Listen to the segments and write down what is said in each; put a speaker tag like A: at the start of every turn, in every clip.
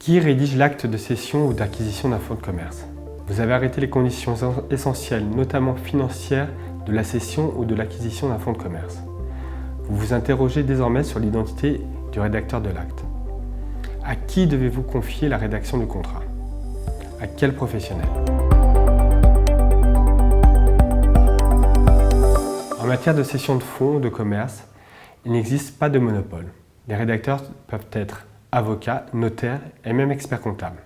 A: Qui rédige l'acte de cession ou d'acquisition d'un fonds de commerce? Vous avez arrêté les conditions essentielles, notamment financières, de la cession ou de l'acquisition d'un fonds de commerce. Vous vous interrogez désormais sur l'identité du rédacteur de l'acte. À qui devez-vous confier la rédaction du contrat? À quel professionnel? En matière de cession de fonds ou de commerce, il n'existe pas de monopole. Les rédacteurs peuvent être avocats, notaires et même experts comptables.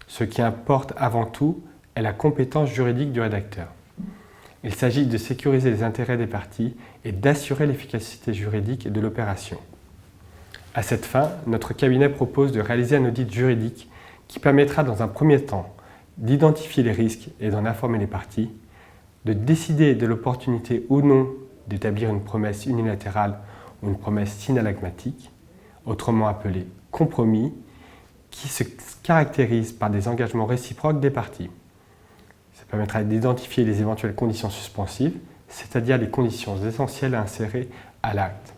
A: Ce qui importe avant tout est la compétence juridique du rédacteur. Il s'agit de sécuriser les intérêts des parties et d'assurer l'efficacité juridique de l'opération. À cette fin, notre cabinet propose de réaliser un audit juridique qui permettra dans un premier temps d'identifier les risques et d'en informer les parties, de décider de l'opportunité ou non d'établir une promesse unilatérale ou une promesse synalagmatique, autrement appelée compromis, qui se caractérise par des engagements réciproques des parties. Ça permettra d'identifier les éventuelles conditions suspensives, c'est-à-dire les conditions essentielles à insérer à l'acte.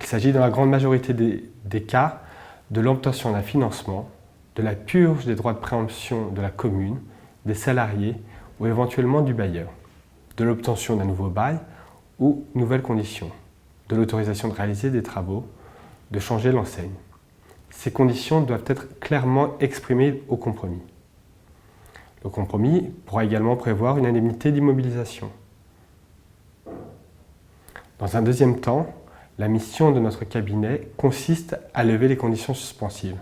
A: Il s'agit dans la grande majorité des cas de l'obtention d'un financement, de la purge des droits de préemption de la commune, des salariés ou éventuellement du bailleur, de l'obtention d'un nouveau bail ou nouvelles conditions, de l'autorisation de réaliser des travaux, de changer l'enseigne. Ces conditions doivent être clairement exprimées au compromis. Le compromis pourra également prévoir une indemnité d'immobilisation. Dans un deuxième temps, la mission de notre cabinet consiste à lever les conditions suspensives.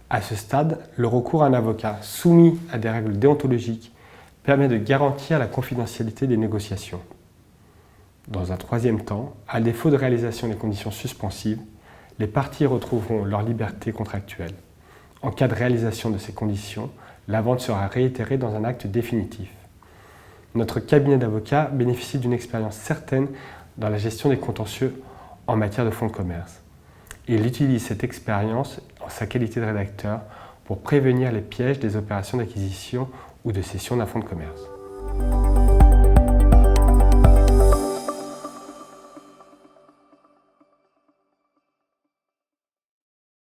A: À ce stade, le recours à un avocat soumis à des règles déontologiques permet de garantir la confidentialité des négociations. Dans un troisième temps, à défaut de réalisation des conditions suspensives, les parties retrouveront leur liberté contractuelle. En cas de réalisation de ces conditions, la vente sera réitérée dans un acte définitif. Notre cabinet d'avocats bénéficie d'une expérience certaine dans la gestion des contentieux en matière de fonds de commerce. Il utilise cette expérience en sa qualité de rédacteur pour prévenir les pièges des opérations d'acquisition ou de cession d'un fonds de commerce.